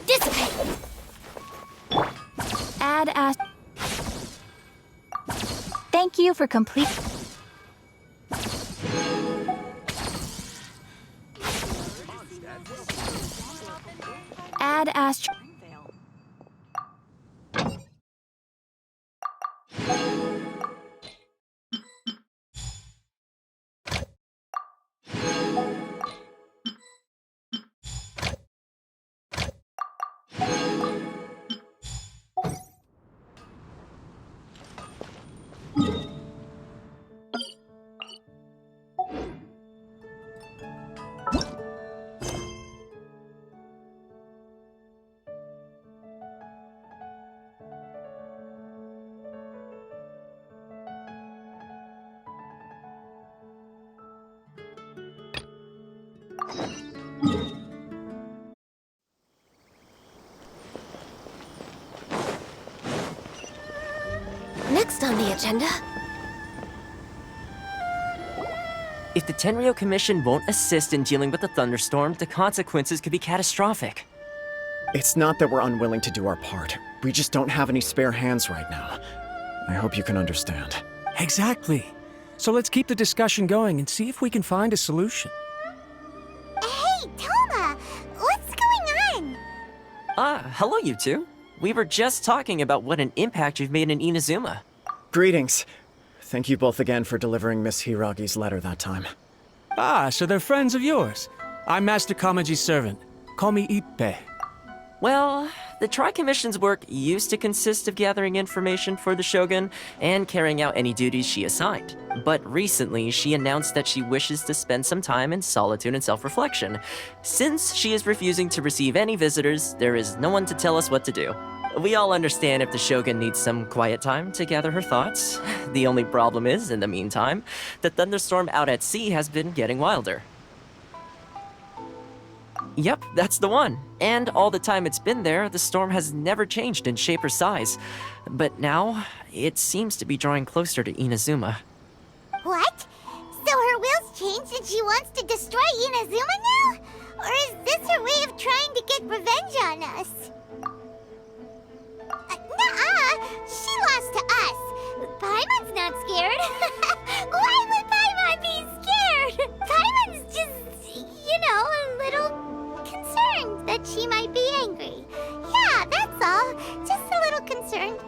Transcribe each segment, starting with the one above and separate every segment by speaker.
Speaker 1: Dissipate!
Speaker 2: Add as... Thank you for complete... Add as...
Speaker 1: Next on the agenda...
Speaker 3: If the Tenryo Commission won't assist in dealing with the thunderstorm, the consequences could be catastrophic.
Speaker 4: It's not that we're unwilling to do our part. We just don't have any spare hands right now. I hope you can understand.
Speaker 5: Exactly. So let's keep the discussion going and see if we can find a solution.
Speaker 6: Hey, Toma! What's going on?
Speaker 3: Hello you two. We were just talking about what an impact you've made in Inazuma.
Speaker 4: Greetings. Thank you both again for delivering Miss Hiragi's letter that time.
Speaker 5: Ah, so they're friends of yours. I'm Master Kamaji's servant. Call me Ippei.
Speaker 3: Well, the Tri-Commission's work used to consist of gathering information for the Shogun and carrying out any duties she assigned. But recently, she announced that she wishes to spend some time in solitude and self-reflection. Since she is refusing to receive any visitors, there is no one to tell us what to do. We all understand if the Shogun needs some quiet time to gather her thoughts. The only problem is, in the meantime, the thunderstorm out at sea has been getting wilder. Yep, that's the one. And all the time it's been there, the storm has never changed in shape or size. But now, it seems to be drawing closer to Inazuma.
Speaker 6: What? So her will's changed and she wants to destroy Inazuma now? Or is this her way of trying to get revenge on us? Nuh-uh! She lost to us. Paimon's not scared. Why would Paimon be scared? Paimon's just, a little concerned that she might be angry. Yeah, that's all. Just a little concerned.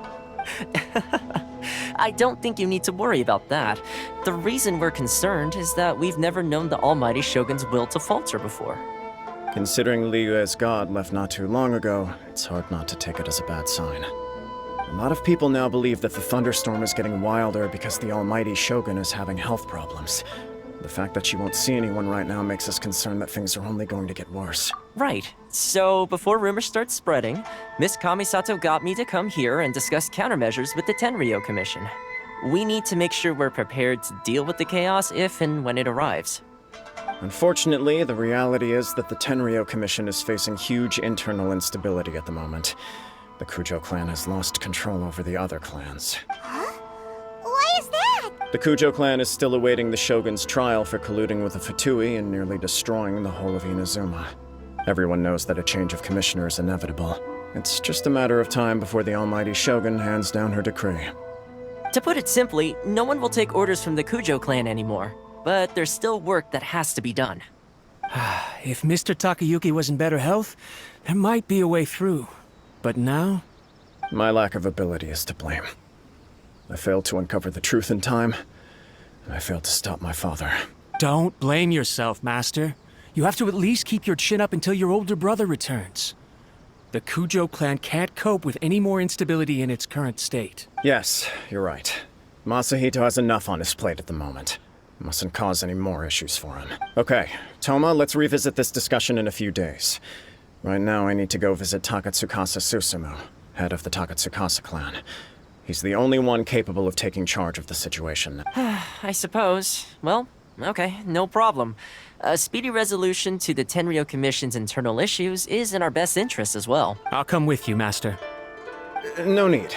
Speaker 3: I don't think you need to worry about that. The reason we're concerned is that we've never known the Almighty Shogun's will to falter before.
Speaker 4: Considering Liyue's god left not too long ago, it's hard not to take it as a bad sign. A lot of people now believe that the thunderstorm is getting wilder because the Almighty Shogun is having health problems. The fact that she won't see anyone right now makes us concerned that things are only going to get worse.
Speaker 3: Right. So, before rumors start spreading, Miss Kamisato got me to come here and discuss countermeasures with the Tenryo Commission. We need to make sure we're prepared to deal with the chaos if and when it arrives.
Speaker 4: Unfortunately, the reality is that the Tenryo Commission is facing huge internal instability at the moment. The Kujo clan has lost control over the other clans.
Speaker 6: Huh? Why is that?
Speaker 4: The Kujo clan is still awaiting the Shogun's trial for colluding with the Fatui and nearly destroying the whole of Inazuma. Everyone knows that a change of commissioner is inevitable. It's just a matter of time before the Almighty Shogun hands down her decree.
Speaker 3: To put it simply, no one will take orders from the Kujo clan anymore. But there's still work that has to be done.
Speaker 5: If Mr. Takayuki was in better health, there might be a way through. But now?
Speaker 4: My lack of ability is to blame. I failed to uncover the truth in time, and I failed to stop my father.
Speaker 5: Don't blame yourself, Master. You have to at least keep your chin up until your older brother returns. The Kujo clan can't cope with any more instability in its current state.
Speaker 4: Yes, you're right. Masahito has enough on his plate at the moment. Mustn't cause any more issues for him. Okay, Toma, let's revisit this discussion in a few days. Right now, I need to go visit Takatsukasa Susumu, head of the Takatsukasa clan. He's the only one capable of taking charge of the situation.
Speaker 3: I suppose. Well, okay, no problem. A speedy resolution to the Tenryo Commission's internal issues is in our best interest as well.
Speaker 5: I'll come with you, Master.
Speaker 4: No need.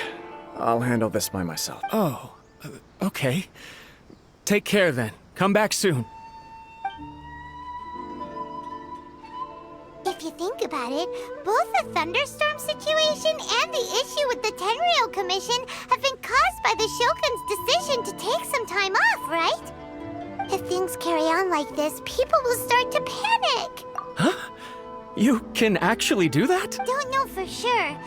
Speaker 4: I'll handle this by myself.
Speaker 5: Oh, okay. Take care then. Come back soon.
Speaker 6: If If you think about it, both the thunderstorm situation and the issue with the Tenryou Commission have been caused by the Shogun's decision to take some time off, right? If things carry on like this, people will start to panic.
Speaker 5: Huh? You can actually do that?
Speaker 6: Don't know for sure,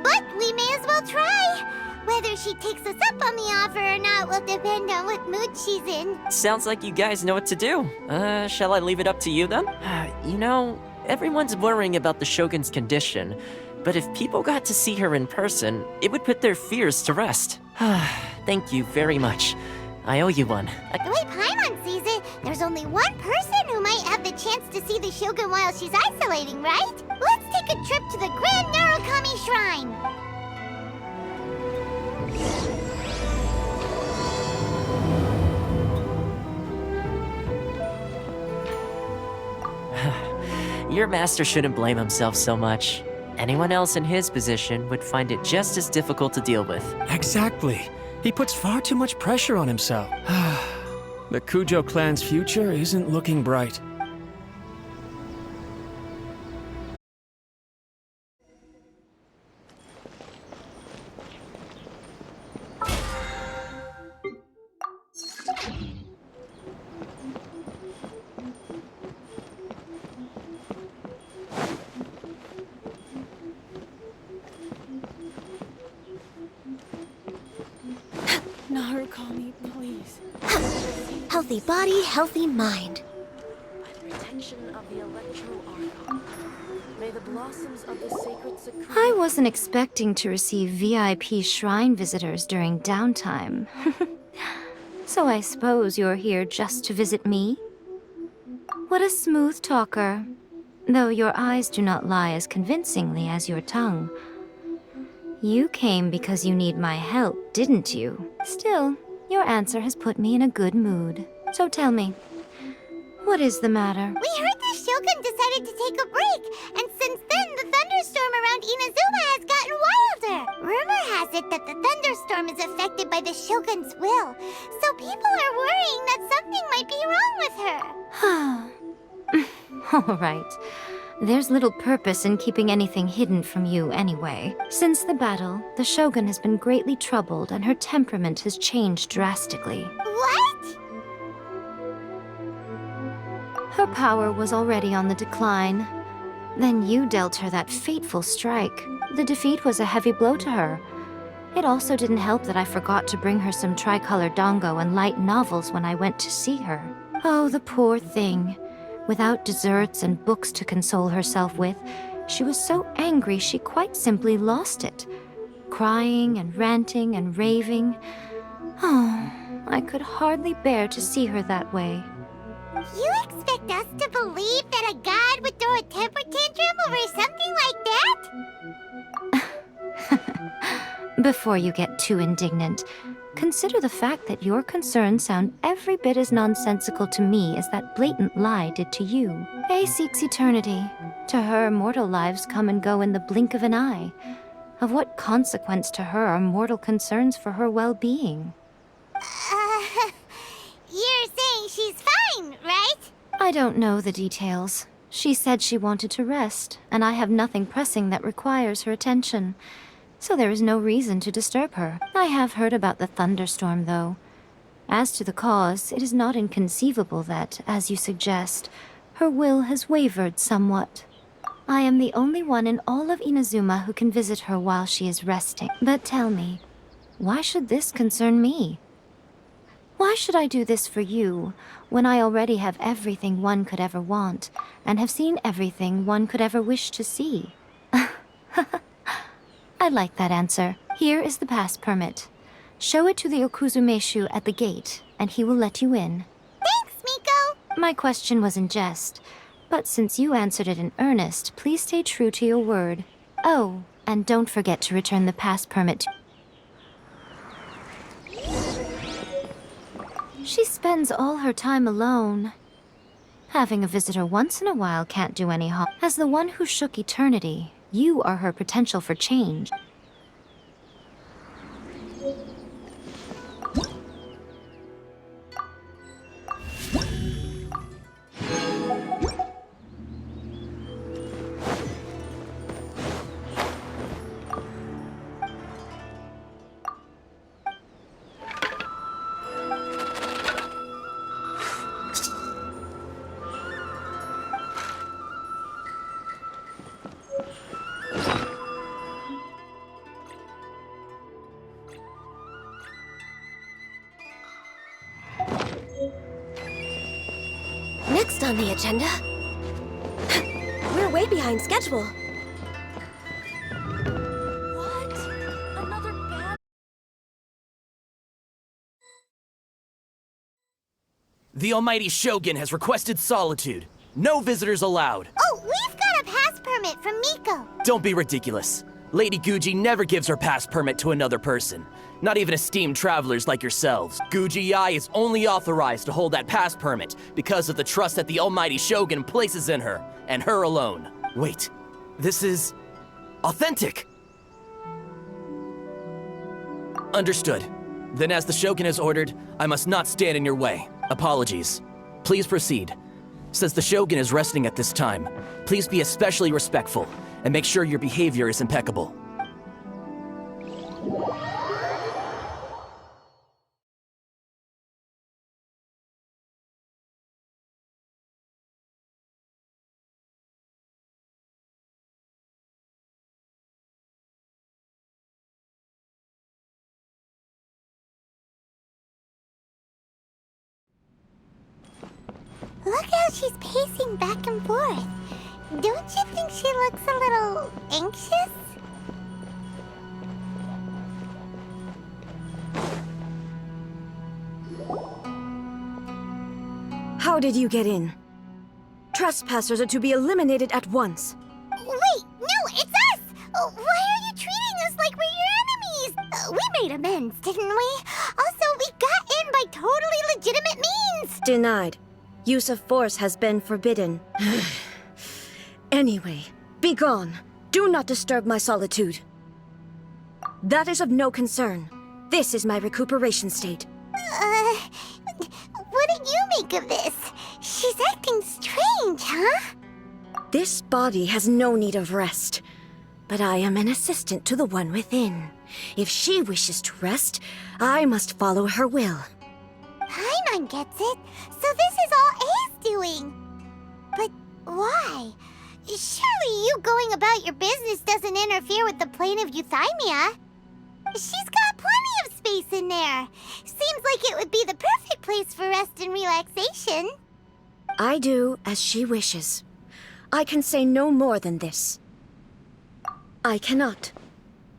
Speaker 6: but we may as well try. Whether she takes us up on the offer or not will depend on what mood she's in.
Speaker 3: Sounds like you guys know what to do. Shall I leave it up to you then? You know, everyone's worrying about the Shogun's condition, but if people got to see her in person, it would put their fears to rest. Thank you very much. I owe you one.
Speaker 6: The way Paimon sees it, there's only one person who might have the chance to see the Shogun while she's isolating, right? Let's take a trip to the Grand Narukami Shrine.
Speaker 3: Your master shouldn't blame himself so much. Anyone else in his position would find it just as difficult to deal with.
Speaker 5: Exactly. He puts far too much pressure on himself. The Kujo clan's future isn't looking bright.
Speaker 7: Narukami, please.
Speaker 1: Healthy body, healthy mind.
Speaker 7: By the protection of the Electro Archon, may the blossoms of the sacred Sakura...
Speaker 2: I wasn't expecting to receive VIP shrine visitors during downtime. So I suppose you're here just to visit me? What a smooth talker. Though your eyes do not lie as convincingly as your tongue. You came because you need my help, didn't you? Still, your answer has put me in a good mood. So tell me, what is the matter?
Speaker 6: We heard the Shogun decided to take a break, and since then the thunderstorm around Inazuma has gotten wilder. Rumor has it that the thunderstorm is affected by the Shogun's will, so people are worrying that something might be wrong with her.
Speaker 2: All right. There's little purpose in keeping anything hidden from you anyway. Since the battle, the Shogun has been greatly troubled and her temperament has changed drastically.
Speaker 6: What?
Speaker 2: Her power was already on the decline. Then you dealt her that fateful strike. The defeat was a heavy blow to her. It also didn't help that I forgot to bring her some tricolor dango and light novels when I went to see her. Oh, the poor thing. Without desserts and books to console herself with, she was so angry she quite simply lost it. Crying and ranting and raving. Oh, I could hardly bear to see her that way.
Speaker 6: You expect us to believe that a god would throw a temper tantrum over something like that?
Speaker 2: Before you get too indignant, consider the fact that your concerns sound every bit as nonsensical to me as that blatant lie did to you. A seeks eternity. To her, mortal lives come and go in the blink of an eye. Of what consequence to her are mortal concerns for her well-being?
Speaker 6: You're saying she's fine, right?
Speaker 2: I don't know the details. She said she wanted to rest, and I have nothing pressing that requires her attention. So there is no reason to disturb her. I have heard about the thunderstorm, though. As to the cause, it is not inconceivable that, as you suggest, her will has wavered somewhat. I am the only one in all of Inazuma who can visit her while she is resting. But tell me, why should this concern me? Why should I do this for you, when I already have everything one could ever want, and have seen everything one could ever wish to see? I like that answer. Here is the pass permit. Show it to the Okuzumeshu at the gate, and he will let you in.
Speaker 6: Thanks, Miko!
Speaker 2: My question was in jest, but since you answered it in earnest, please stay true to your word. Oh, and don't forget to return the pass permit to... She spends all her time alone. Having a visitor once in a while can't do any harm. As the one who shook eternity, you are her potential for change.
Speaker 1: on the agenda? We're way behind schedule.
Speaker 7: What? Another bad...
Speaker 8: The Almighty Shogun has requested solitude. No visitors allowed.
Speaker 6: Oh, we've got a pass permit from Miko.
Speaker 8: Don't be ridiculous. Lady Guji never gives her pass permit to another person. Not even esteemed travelers like yourselves. Guji-ai is only authorized to hold that pass permit because of the trust that the Almighty Shogun places in her, and her alone. Wait, this is... authentic! Understood. Then as the Shogun has ordered, I must not stand in your way. Apologies. Please proceed. Since the Shogun is resting at this time, please be especially respectful, and make sure your behavior is impeccable.
Speaker 6: Look how she's pacing back and forth. Don't you think she looks a little anxious?
Speaker 9: How did you get in? Trespassers are to be eliminated at once.
Speaker 6: Wait, no, it's us! Why are you treating us like we're your enemies? We made amends, didn't we? Also, we got in by totally legitimate means!
Speaker 9: Denied. Use of force has been forbidden. Anyway, be gone. Do not disturb my solitude. That is of no concern. This is my recuperation state.
Speaker 6: What do you make of this? She's acting strange, huh?
Speaker 9: This body has no need of rest. But I am an assistant to the one within. If she wishes to rest, I must follow her will.
Speaker 6: Paimon gets it, so this is all A's doing. But why? Surely you going about your business doesn't interfere with the plane of Euthymia. She's got plenty of space in there. Seems like it would be the perfect place for rest and relaxation.
Speaker 9: I do as she wishes. I can say no more than this. I cannot.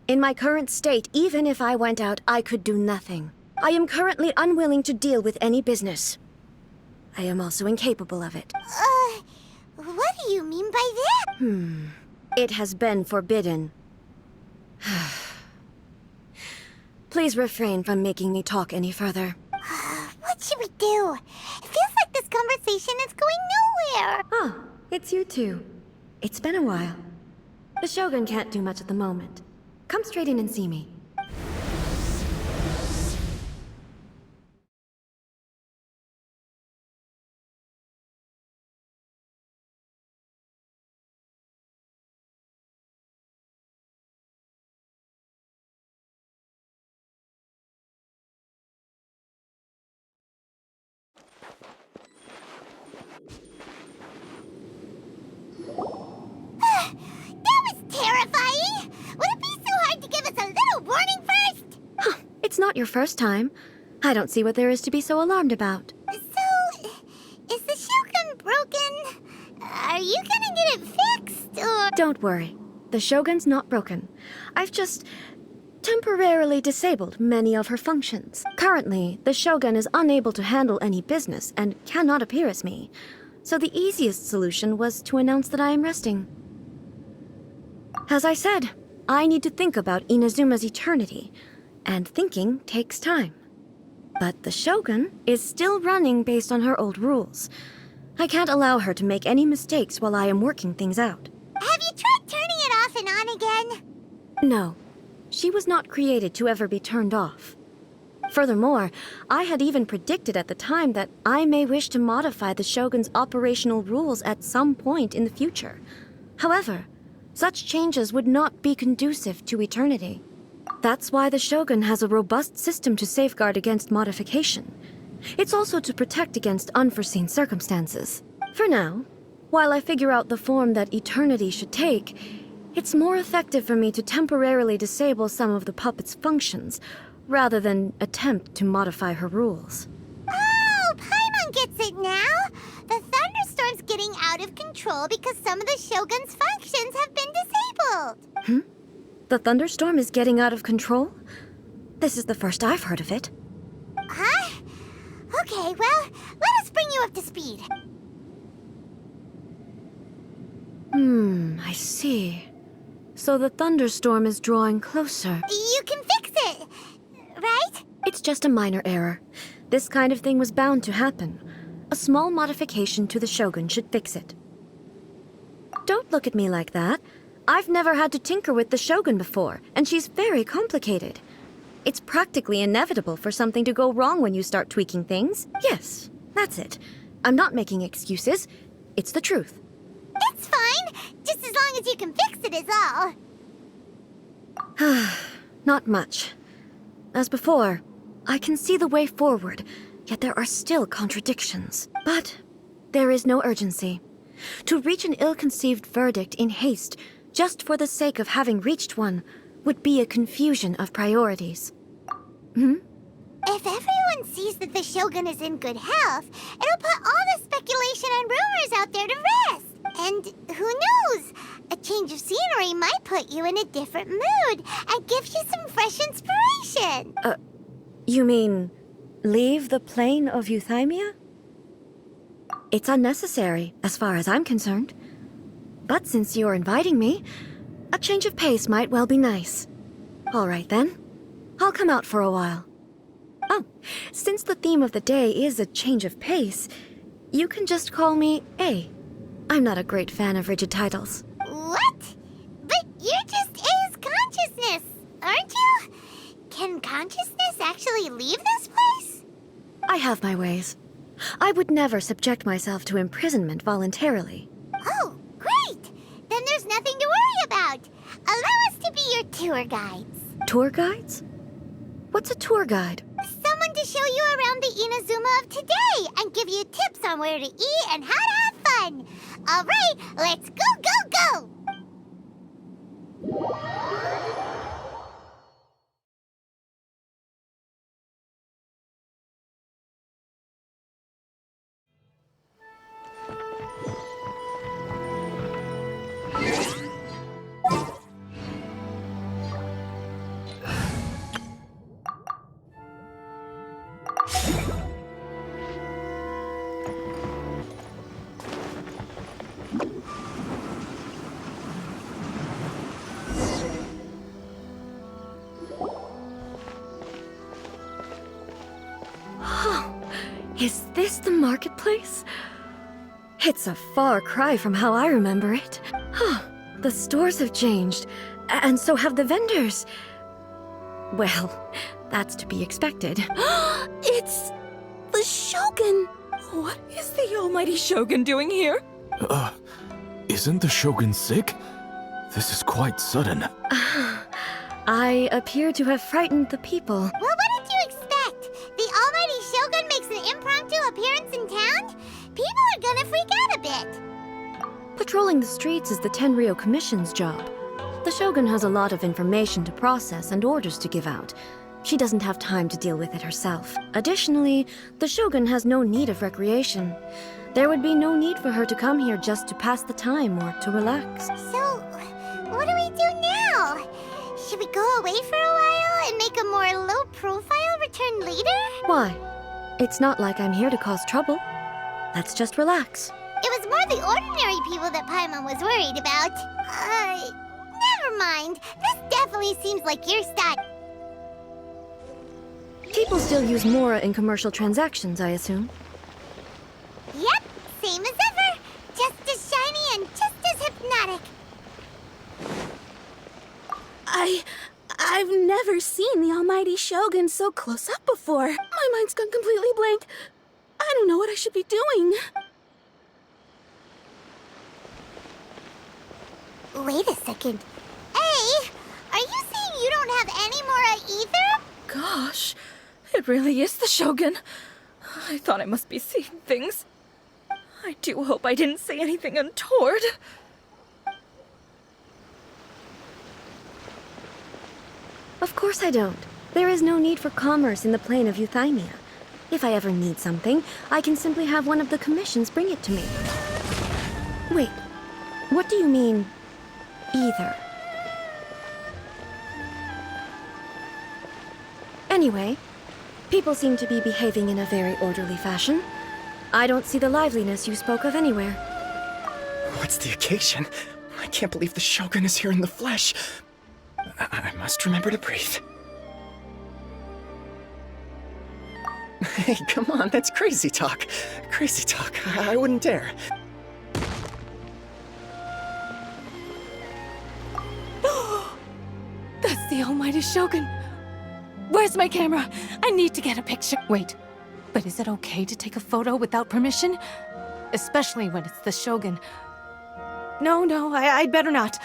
Speaker 9: In my current state, even if I went out, I could do nothing. I am currently unwilling to deal with any business. I am also incapable of it.
Speaker 6: What do you mean by that?
Speaker 9: It has been forbidden. Please refrain from making me talk any further.
Speaker 6: What should we do? It feels like this conversation is going nowhere.
Speaker 9: Oh, it's you two. It's been a while. The Shogun can't do much at the moment. Come straight in and see me.
Speaker 6: That was terrifying! Would it be so hard to give us a little warning first?
Speaker 9: It's not your first time. I don't see what there is to be so alarmed about.
Speaker 6: So, is the Shogun broken? Are you gonna get it fixed, or...?
Speaker 9: Don't worry. The Shogun's not broken. I've just temporarily disabled many of her functions. Currently, the Shogun is unable to handle any business and cannot appear as me. So the easiest solution was to announce that I am resting. As I said, I need to think about Inazuma's eternity, and thinking takes time. But the Shogun is still running based on her old rules. I can't allow her to make any mistakes while I am working things out.
Speaker 6: Have you tried turning it off and on again?
Speaker 9: No, she was not created to ever be turned off. Furthermore, I had even predicted at the time that I may wish to modify the Shogun's operational rules at some point in the future. However, such changes would not be conducive to eternity. That's why the Shogun has a robust system to safeguard against modification. It's also to protect against unforeseen circumstances. For now, while I figure out the form that eternity should take, it's more effective for me to temporarily disable some of the puppet's functions, rather than attempt to modify her rules.
Speaker 6: Oh, Paimon gets it now! The thunderstorm thunderstorm's getting out of control because some of the Shogun's functions have been disabled.
Speaker 9: The thunderstorm is getting out of control? This is the first I've heard of it.
Speaker 6: Huh? Okay, well, let us bring you up to speed.
Speaker 9: I see. So the thunderstorm is drawing closer.
Speaker 6: You can fix it, right?
Speaker 9: It's just a minor error. This kind of thing was bound to happen. A small modification to the Shogun should fix it. Don't look at me like that. I've never had to tinker with the Shogun before, and she's very complicated. It's practically inevitable for something to go wrong when you start tweaking things. Yes, that's it. I'm not making excuses. It's the truth.
Speaker 6: It's fine, just as long as you can fix it is all.
Speaker 9: Not much. As before, I can see the way forward, yet there are still contradictions. But there is no urgency. To reach an ill-conceived verdict in haste, just for the sake of having reached one, would be a confusion of priorities.
Speaker 6: If everyone sees that the Shogun is in good health, it'll put all the speculation and rumors out there to rest. And who knows? A change of scenery might put you in a different mood and give you some fresh inspiration.
Speaker 9: You mean, leave the plane of Euthymia? It's unnecessary, as far as I'm concerned. But since you're inviting me, a change of pace might well be nice. All right, then. I'll come out for a while. Oh, since the theme of the day is a change of pace, you can just call me A. I'm not a great fan of rigid titles.
Speaker 6: What? But you're just A's consciousness, aren't you? Can consciousness actually leave this place?
Speaker 9: I have my ways. I would never subject myself to imprisonment voluntarily.
Speaker 6: Oh, great! Then there's nothing to worry about. Allow us to be your tour guides.
Speaker 9: Tour guides? What's a tour guide?
Speaker 6: Someone to show you around the Inazuma of today and give you tips on where to eat and how to have fun. All right, let's go, go, go!
Speaker 9: Is this the marketplace? It's a far cry from how I remember it. The stores have changed, and so have the vendors. Well, that's to be expected.
Speaker 1: It's the Shogun! What is the almighty Shogun doing here?
Speaker 10: Isn't the Shogun sick? This is quite sudden.
Speaker 9: I appear to have frightened the people.
Speaker 6: Well, what did you expect? The almighty Shogun makes an impromptu appearance in town? People are gonna freak out a bit.
Speaker 9: Patrolling the streets is the Tenryou Commission's job. The Shogun has a lot of information to process and orders to give out. She doesn't have time to deal with it herself. Additionally, the Shogun has no need of recreation. There would be no need for her to come here just to pass the time or to relax.
Speaker 6: So, what do we do now? Should we go away for a while and make a more low-profile return later?
Speaker 9: Why? It's not like I'm here to cause trouble. Let's just relax.
Speaker 6: It was more the ordinary people that Paimon was worried about. Never mind. This definitely seems like your style.
Speaker 9: People still use Mora in commercial transactions, I assume.
Speaker 6: Yep, same as ever. Just as shiny and just as hypnotic.
Speaker 1: I've never seen the almighty Shogun so close up before. My mind's gone completely blank. I don't know what I should be doing.
Speaker 6: Wait a second. Hey, are you saying you don't have any Mora either?
Speaker 1: Gosh, it really is the Shogun. I thought I must be seeing things. I do hope I didn't say anything untoward.
Speaker 9: Of course I don't. There is no need for commerce in the plane of Euthymia. If I ever need something, I can simply have one of the commissions bring it to me. Wait, what do you mean, either? Anyway, people seem to be behaving in a very orderly fashion. I don't see the liveliness you spoke of anywhere.
Speaker 4: What's the occasion? I can't believe the Shogun is here in the flesh. I must remember to breathe. Hey, come on, that's crazy talk. Crazy talk. I wouldn't dare.
Speaker 1: That's the almighty Shogun. Where's my camera? I need to get a picture. Wait, but is it okay to take a photo without permission? Especially when it's the Shogun. No, I'd better not.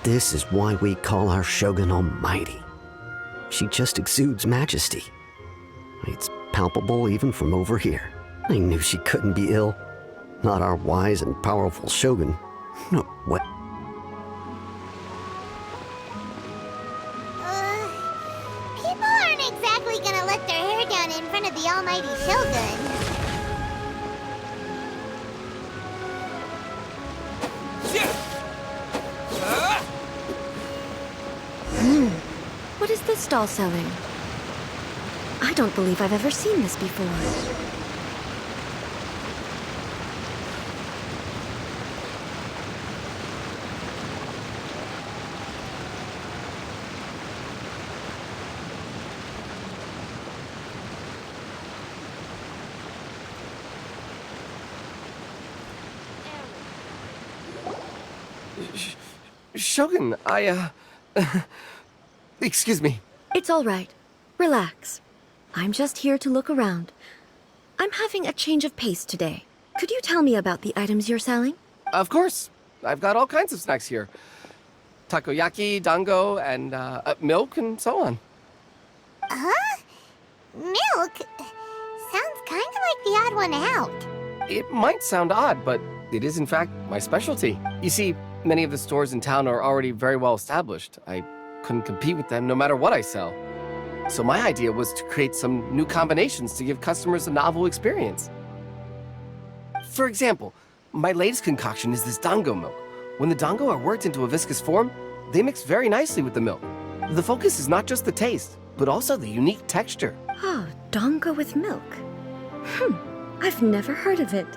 Speaker 11: This is why we call our Shogun Almighty. She just exudes majesty. It's palpable even from over here. I knew she couldn't be ill. Not our wise and powerful Shogun. No, what?
Speaker 6: People aren't exactly gonna let their hair down in front of the almighty Shogun.
Speaker 9: What is this stall selling? I don't believe I've ever seen this before.
Speaker 12: Shogun, excuse me.
Speaker 9: It's all right. Relax. I'm just here to look around. I'm having a change of pace today. Could you tell me about the items you're selling?
Speaker 12: Of course. I've got all kinds of snacks here. Takoyaki, dango, and milk, and so on.
Speaker 6: Huh? Milk? Sounds kind of like the odd one out.
Speaker 12: It might sound odd, but it is in fact my specialty. You see, many of the stores in town are already very well established. I couldn't compete with them no matter what I sell. So my idea was to create some new combinations to give customers a novel experience. For example, my latest concoction is this dango milk. When the dango are worked into a viscous form, they mix very nicely with the milk. The focus is not just the taste, but also the unique texture.
Speaker 9: Oh, dango with milk. I've never heard of it.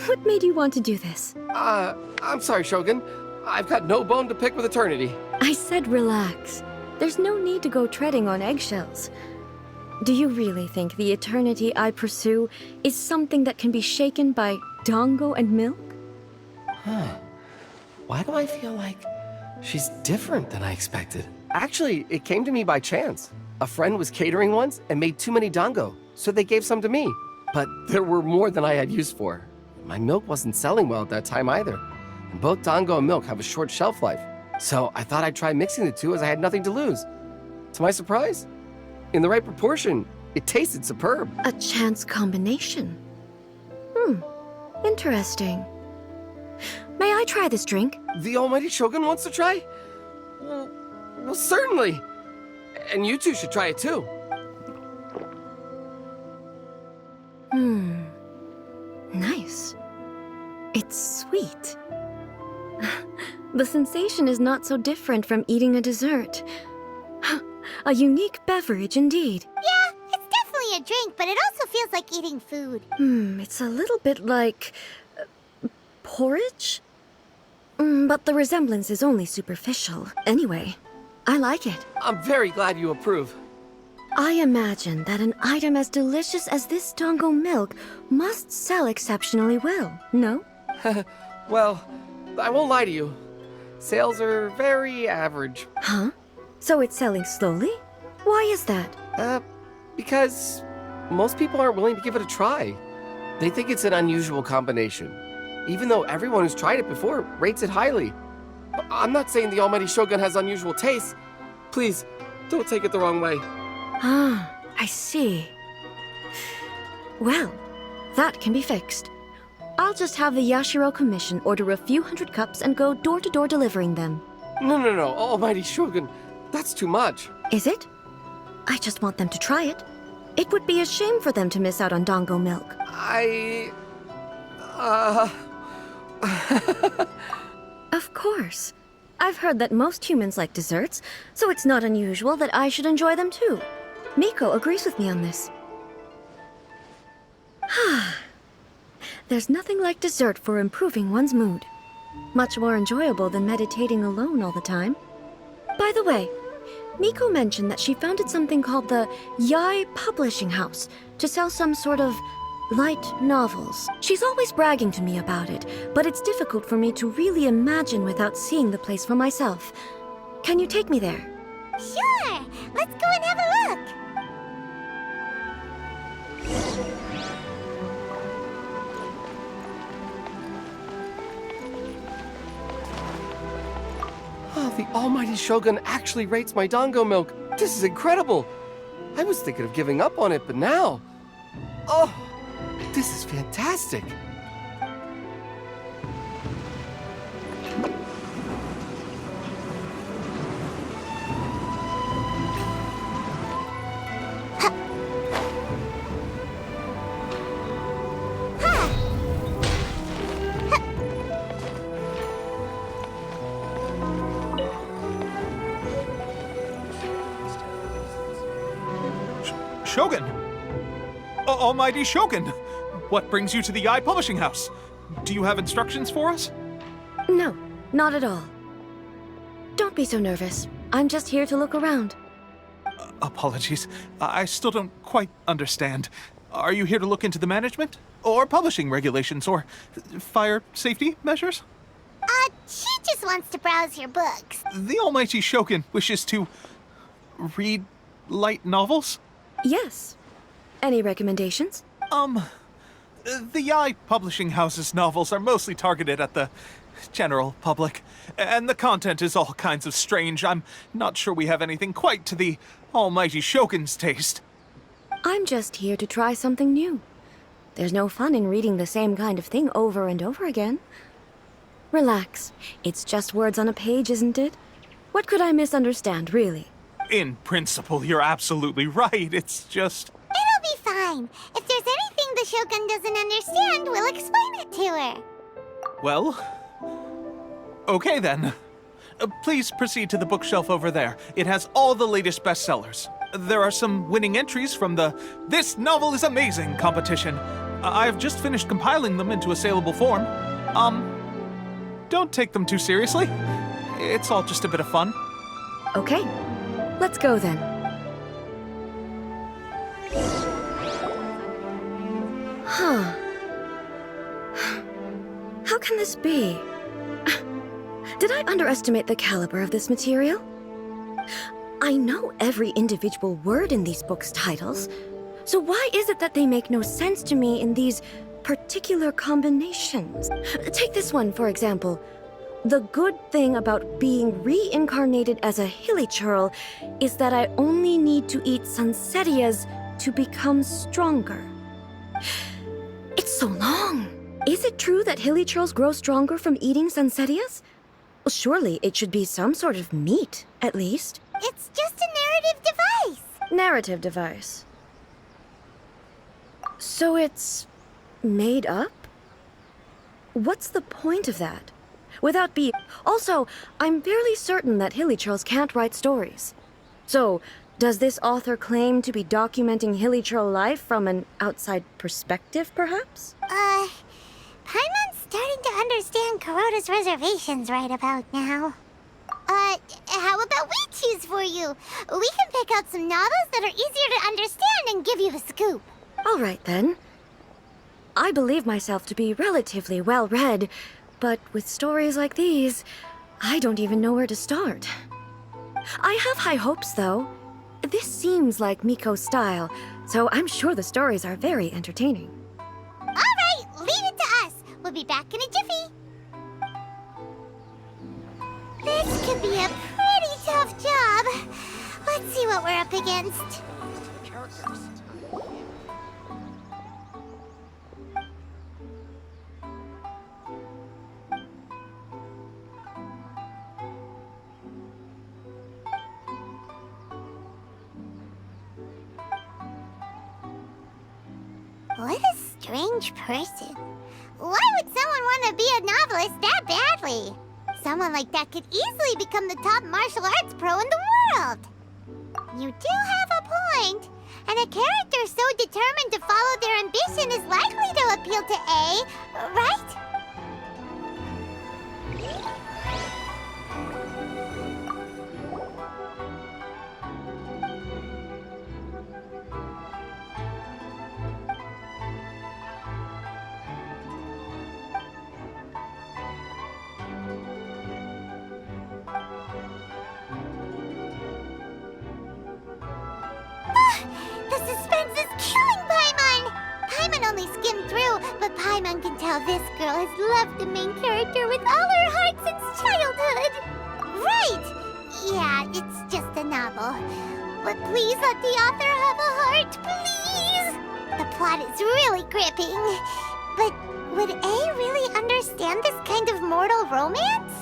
Speaker 9: What made you want to do this?
Speaker 12: I'm sorry, Shogun. I've got no bone to pick with eternity.
Speaker 9: I said relax. There's no need to go treading on eggshells. Do you really think the eternity I pursue is something that can be shaken by dango and milk?
Speaker 12: Why do I feel like she's different than I expected? Actually, it came to me by chance. A friend was catering once and made too many dango, so they gave some to me. But there were more than I had use for. My milk wasn't selling well at that time either. And both dango and milk have a short shelf life. So I thought I'd try mixing the two as I had nothing to lose. To my surprise, in the right proportion, it tasted superb.
Speaker 9: A chance combination. Interesting. May I try this drink?
Speaker 12: The almighty Shogun wants to try? Well, certainly. And you two should try it too.
Speaker 9: Nice. It's sweet. The sensation is not so different from eating a dessert. A unique beverage indeed.
Speaker 6: Yeah, it's definitely a drink, but it also feels like eating food.
Speaker 9: It's a little bit like... porridge? But the resemblance is only superficial. Anyway, I like it.
Speaker 12: I'm very glad you approve.
Speaker 9: I imagine that an item as delicious as this dango milk must sell exceptionally well, no?
Speaker 12: Well, I won't lie to you. Sales are very average.
Speaker 9: Huh? So it's selling slowly? Why is that?
Speaker 12: Because most people aren't willing to give it a try. They think it's an unusual combination, even though everyone who's tried it before rates it highly. I'm not saying the almighty Shogun has unusual tastes. Please, don't take it the wrong way.
Speaker 9: I see. Well, that can be fixed. I'll just have the Yashiro Commission order a few hundred cups and go door to door delivering them.
Speaker 12: No, almighty Shogun. That's too much.
Speaker 9: Is it? I just want them to try it. It would be a shame for them to miss out on Dango milk. Of course. I've heard that most humans like desserts, so it's not unusual that I should enjoy them too. Miko agrees with me on this. There's nothing like dessert for improving one's mood. Much more enjoyable than meditating alone all the time. By the way, Miko mentioned that she founded something called the Yai Publishing House to sell some sort of light novels. She's always bragging to me about it, but it's difficult for me to really imagine without seeing the place for myself. Can you take me there?
Speaker 6: Sure! Let's go and have a look!
Speaker 12: Oh, the almighty Shogun actually rates my Dango milk. This is incredible. I was thinking of giving up on it, but now... Oh, this is fantastic.
Speaker 13: Shogun! Almighty Shogun! What brings you to the Yai Publishing House? Do you have instructions for us?
Speaker 9: No, not at all. Don't be so nervous. I'm just here to look around.
Speaker 13: Apologies. I still don't quite understand. Are you here to look into the management? Or publishing regulations? Or fire safety measures?
Speaker 6: She just wants to browse your books.
Speaker 13: The Almighty Shogun wishes to... read light novels?
Speaker 9: Yes. Any recommendations?
Speaker 13: The Yai Publishing House's novels are mostly targeted at the general public, and the content is all kinds of strange. I'm not sure we have anything quite to the Almighty Shogun's taste.
Speaker 9: I'm just here to try something new. There's no fun in reading the same kind of thing over and over again. Relax. It's just words on a page, isn't it? What could I misunderstand, really?
Speaker 13: In principle, you're absolutely right. It's just...
Speaker 6: It'll be fine. If there's anything the Shogun doesn't understand, we'll explain it to her.
Speaker 13: Well, okay then. Please proceed to the bookshelf over there. It has all the latest bestsellers. There are some winning entries from the This Novel is Amazing competition. I've just finished compiling them into a saleable form. Don't take them too seriously. It's all just a bit of fun.
Speaker 9: Okay, let's go then. Huh. How can this be? Did I underestimate the caliber of this material? I know every individual word in these books' titles, so why is it that they make no sense to me in these particular combinations? Take this one, for example. The good thing about being reincarnated as a hilly churl is that I only need to eat sunsettias to become stronger. It's so long. Is it true that hilly churls grow stronger from eating sunsettias? Well, surely it should be some sort of meat, at least.
Speaker 6: It's just a narrative device.
Speaker 9: Narrative device. So it's made up? What's the point of that? Without be... Also, I'm fairly certain that hilly churls can't write stories. So, does this author claim to be documenting hilly churl life from an outside perspective, perhaps?
Speaker 6: Paimon's starting to understand Kuroda's reservations right about now. How about we choose for you? We can pick out some novels that are easier to understand and give you the scoop.
Speaker 9: All right, then. I believe myself to be relatively well-read, but with stories like these, I don't even know where to start. I have high hopes, though. This seems like Miko's style, so I'm sure the stories are very entertaining.
Speaker 6: All right, leave it to us. We'll be back in a jiffy. This could be a pretty tough job. Let's see what we're up against. strange person. Why would someone want to be a novelist that badly? Someone like that could easily become the top martial arts pro in the world. You do have a point. And a character so determined to follow their ambition is likely to appeal to A, right? The suspense is killing Paimon! Paimon only skimmed through, but Paimon can tell this girl has loved the main character with all her heart since childhood. Right! Yeah, it's just a novel. But please let the author have a heart, please! The plot is really gripping. But would A really understand this kind of mortal romance?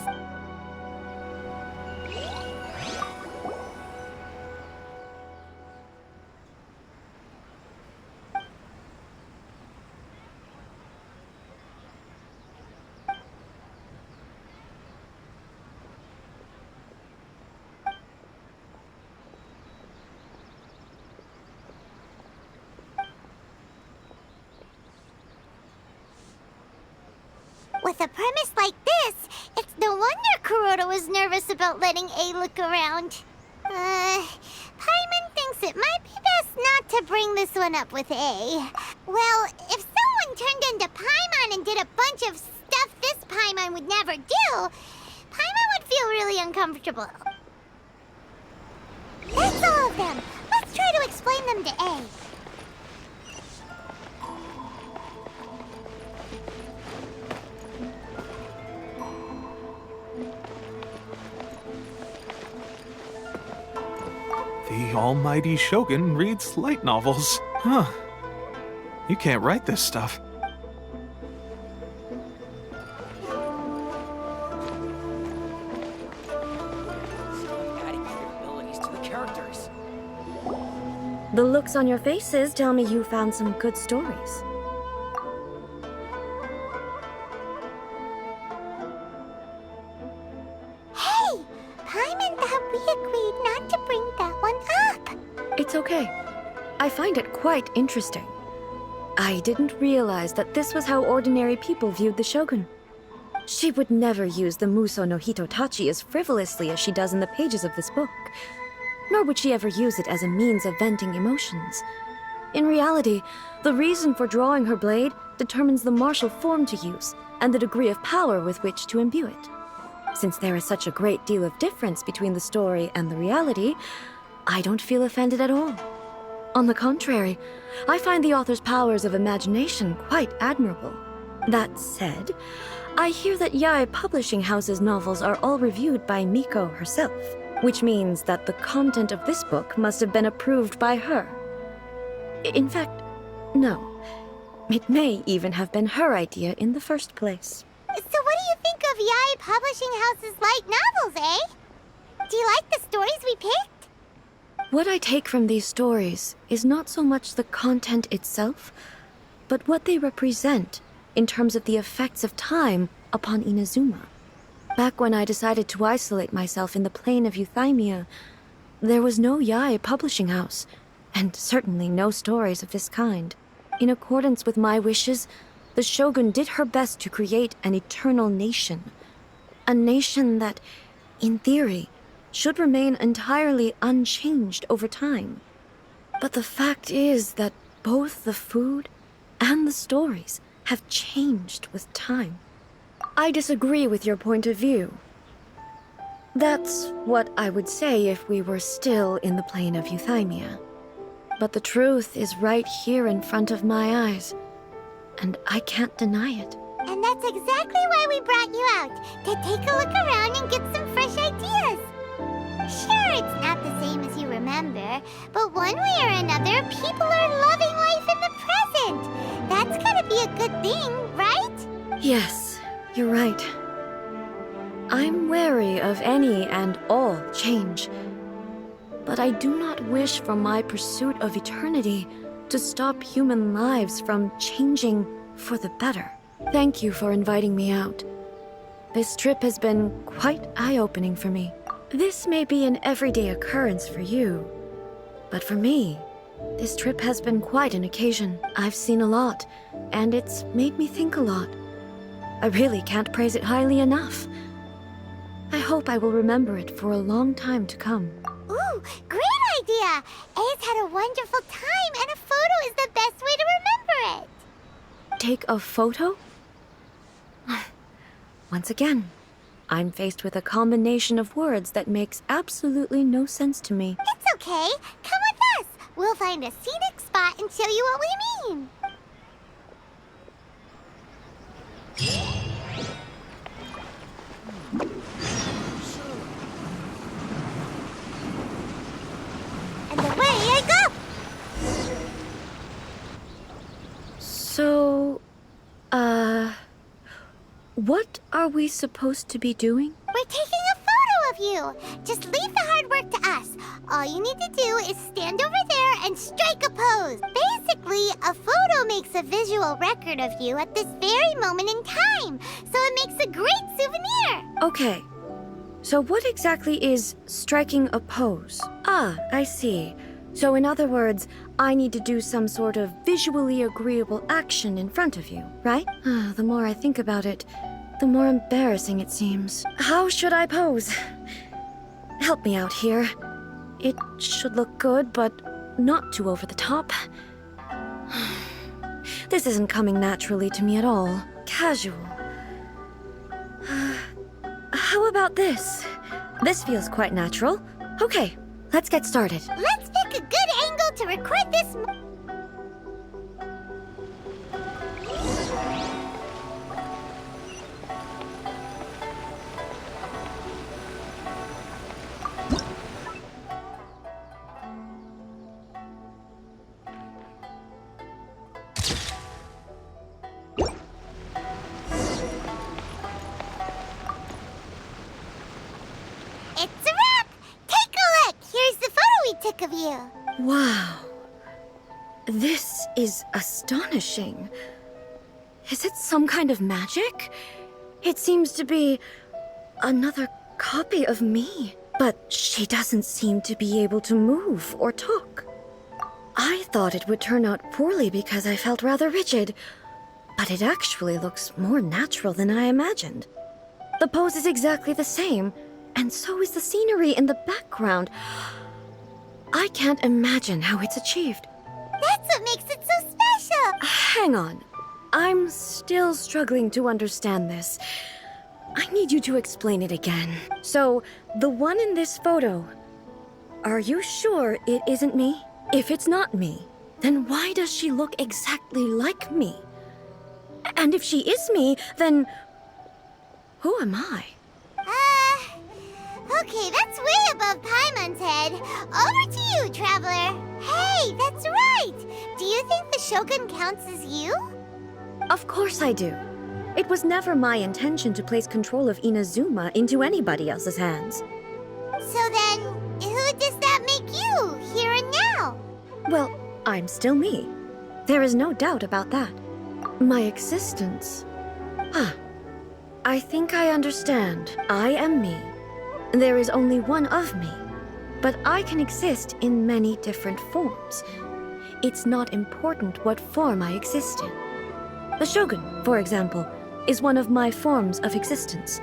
Speaker 6: With a premise like this, it's no wonder Kuroda was nervous about letting A look around. Paimon thinks it might be best not to bring this one up with A. Well, if someone turned into Paimon and did a bunch of stuff this Paimon would never do, Paimon would feel really uncomfortable. That's all of them. Let's try to explain them to A.
Speaker 13: The almighty Shogun reads light novels. Huh. You can't write this stuff.
Speaker 3: Adding capabilities to the characters.
Speaker 9: The looks on your faces tell me you found some good stories.
Speaker 6: Hey! Paimon thought we agreed not to bring that one up.
Speaker 9: It's okay. I find it quite interesting. I didn't realize that this was how ordinary people viewed the Shogun. She would never use the Muso no Hitotachi as frivolously as she does in the pages of this book. Nor would she ever use it as a means of venting emotions. In reality, the reason for drawing her blade determines the martial form to use and the degree of power with which to imbue it. Since there is such a great deal of difference between the story and the reality, I don't feel offended at all. On the contrary, I find the author's powers of imagination quite admirable. That said, I hear that Yae Publishing House's novels are all reviewed by Miko herself, which means that the content of this book must have been approved by her. In fact, no. It may even have been her idea in the first place.
Speaker 6: So what do you think of Yae Publishing House's light novels, eh? Do you like the stories we picked?
Speaker 9: What I take from these stories is not so much the content itself, but what they represent in terms of the effects of time upon Inazuma. Back when I decided to isolate myself in the plain of Euthymia, there was no Yae Publishing House, and certainly no stories of this kind. In accordance with my wishes, the Shogun did her best to create an eternal nation. A nation that, in theory, should remain entirely unchanged over time. But the fact is that both the food and the stories have changed with time. I disagree with your point of view. That's what I would say if we were still in the plane of Euthymia. But the truth is right here in front of my eyes, and I can't deny it.
Speaker 6: And that's exactly why we brought you out, to take a look around and get some fresh ideas. Sure, it's not the same as you remember, but one way or another, people are loving life in the present. That's gotta be a good thing, right?
Speaker 9: Yes, you're right. I'm wary of any and all change, but I do not wish for my pursuit of eternity to stop human lives from changing for the better. Thank you for inviting me out. This trip has been quite eye-opening for me. This may be an everyday occurrence for you, but for me, this trip has been quite an occasion. I've seen a lot, and it's made me think a lot. I really can't praise it highly enough. I hope I will remember it for a long time to come.
Speaker 6: Ooh, great idea! Ace had a wonderful time, and a photo is the best way to remember it.
Speaker 9: Take a photo? Once again, I'm faced with a combination of words that makes absolutely no sense to me.
Speaker 6: It's okay. Come with us. We'll find a scenic spot and show you what we mean. And away I go!
Speaker 9: So, what are we supposed to be doing?
Speaker 6: We're taking a photo of you. Just leave the hard work to us. All you need to do is stand over there and strike a pose. Basically, a photo makes a visual record of you at this very moment in time, so it makes a great souvenir.
Speaker 9: Okay, so what exactly is striking a pose? Ah, I see. So in other words, I need to do some sort of visually agreeable action in front of you, right? The more I think about it, the more embarrassing it seems. How should I pose? Help me out here. It should look good, but not too over the top. This isn't coming naturally to me at all. Casual. How about this? This feels quite natural. Okay, let's get started.
Speaker 6: Let's pick a good angle to record this. It's a wrap! Take a look! Here's the photo we took of you.
Speaker 9: Wow. This is astonishing. Is it some kind of magic? It seems to be another copy of me. But she doesn't seem to be able to move or talk. I thought it would turn out poorly because I felt rather rigid. But it actually looks more natural than I imagined. The pose is exactly the same, and so is the scenery in the background. I can't imagine how it's achieved.
Speaker 6: That's what makes it so special!
Speaker 9: Hang on. I'm still struggling to understand this. I need you to explain it again. So, the one in this photo, are you sure it isn't me? If it's not me, then why does she look exactly like me? And if she is me, then who am I?
Speaker 6: Okay, that's way above Paimon's head. Over to you, Traveler. Hey, that's right! Do you think the Shogun counts as you?
Speaker 9: Of course I do. It was never my intention to place control of Inazuma into anybody else's hands.
Speaker 6: So then, who does that make you, here and now?
Speaker 9: Well, I'm still me. There is no doubt about that. My existence. I think I understand. I am me. There is only one of me, but I can exist in many different forms. It's not important what form I exist in. The Shogun, for example, is one of my forms of existence.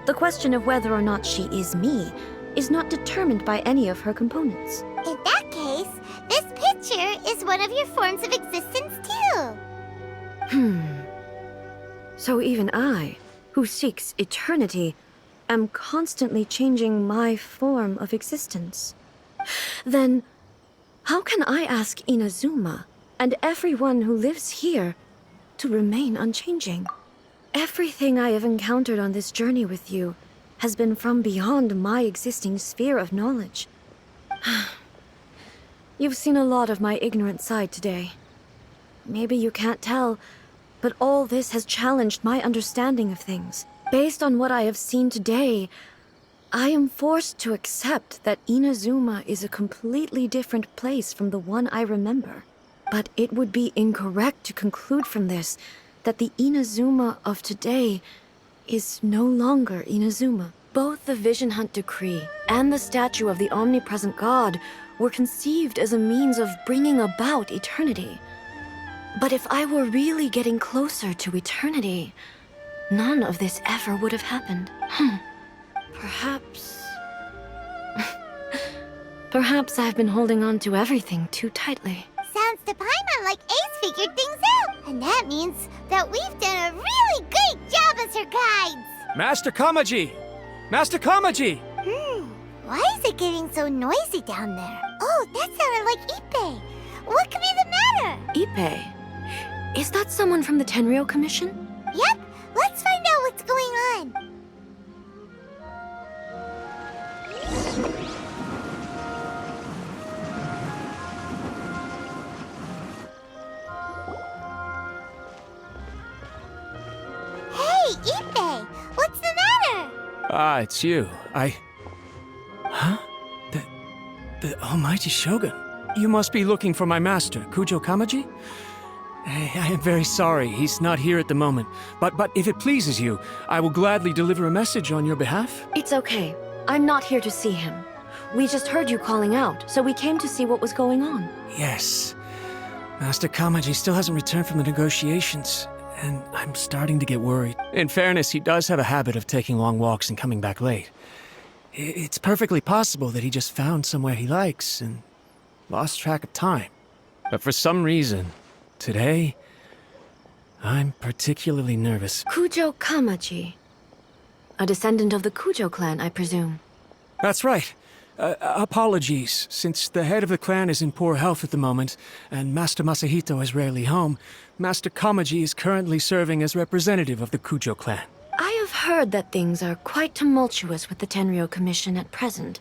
Speaker 9: The question of whether or not she is me is not determined by any of her components.
Speaker 6: In that case, this picture is one of your forms of existence too.
Speaker 9: So even I, who seeks eternity, am constantly changing my form of existence. Then, how can I ask Inazuma and everyone who lives here to remain unchanging? Everything I have encountered on this journey with you has been from beyond my existing sphere of knowledge. You've seen a lot of my ignorant side today. Maybe you can't tell, but all this has challenged my understanding of things. Based on what I have seen today, I am forced to accept that Inazuma is a completely different place from the one I remember. But it would be incorrect to conclude from this that the Inazuma of today is no longer Inazuma. Both the Vision Hunt Decree and the statue of the omnipresent god were conceived as a means of bringing about eternity. But if I were really getting closer to eternity, none of this ever would have happened. Perhaps... Perhaps I've been holding on to everything too tightly.
Speaker 6: Sounds to Paimon like Ace figured things out. And that means that we've done a really great job as her guides.
Speaker 5: Master Kamaji! Master Kamaji!
Speaker 6: Why is it getting so noisy down there? Oh, that sounded like Ippei. What could be the matter?
Speaker 9: Ippei? Is that someone from the Tenryou Commission?
Speaker 6: Yep, let's find out what's going on. Hey, Ippei, what's the matter?
Speaker 5: Ah, it's you. Huh? The almighty Shogun. You must be looking for my master, Kujo Kamaji? I am very sorry, he's not here at the moment. But if it pleases you, I will gladly deliver a message on your behalf.
Speaker 9: It's okay. I'm not here to see him. We just heard you calling out, so we came to see what was going on.
Speaker 5: Yes. Master Kamaji still hasn't returned from the negotiations, and I'm starting to get worried. In fairness, he does have a habit of taking long walks and coming back late. It's perfectly possible that he just found somewhere he likes and lost track of time. But for some reason, today, I'm particularly nervous.
Speaker 9: Kujo Kamaji. A descendant of the Kujo clan, I presume.
Speaker 5: That's right. Apologies, since the head of the clan is in poor health at the moment, and Master Masahito is rarely home, Master Kamaji is currently serving as representative of the Kujo clan.
Speaker 9: I have heard that things are quite tumultuous with the Tenryou Commission at present.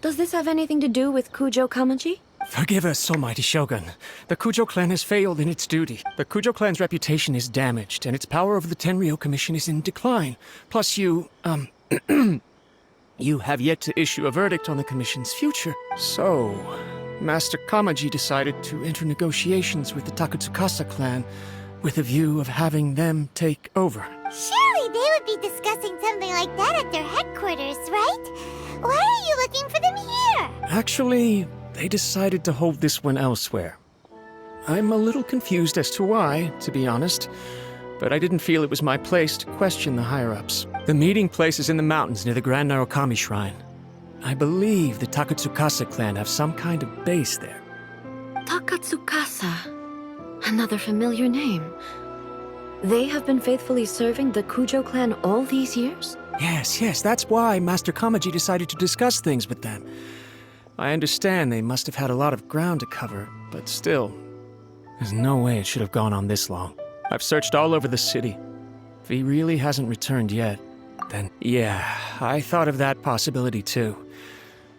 Speaker 9: Does this have anything to do with Kujo Kamaji?
Speaker 5: Forgive us, almighty Shogun. The Kujo clan has failed in its duty. The Kujo clan's reputation is damaged, and its power over the Tenryou Commission is in decline. Plus you, you have yet to issue a verdict on the Commission's future. So, Master Kamaji decided to enter negotiations with the Takatsukasa clan with a view of having them take over.
Speaker 6: Surely they would be discussing something like that at their headquarters, right? Why are you looking for them here?
Speaker 5: Actually, they decided to hold this one elsewhere. I'm a little confused as to why, to be honest, but I didn't feel it was my place to question the higher-ups. The meeting place is in the mountains near the Grand Narukami Shrine. I believe the Takatsukasa clan have some kind of base there.
Speaker 9: Takatsukasa. Another familiar name. They have been faithfully serving the Kujo clan all these years?
Speaker 5: Yes, that's why Master Kamaji decided to discuss things with them. I understand they must have had a lot of ground to cover, but still, there's no way it should have gone on this long. I've searched all over the city. If he really hasn't returned yet, then yeah, I thought of that possibility too.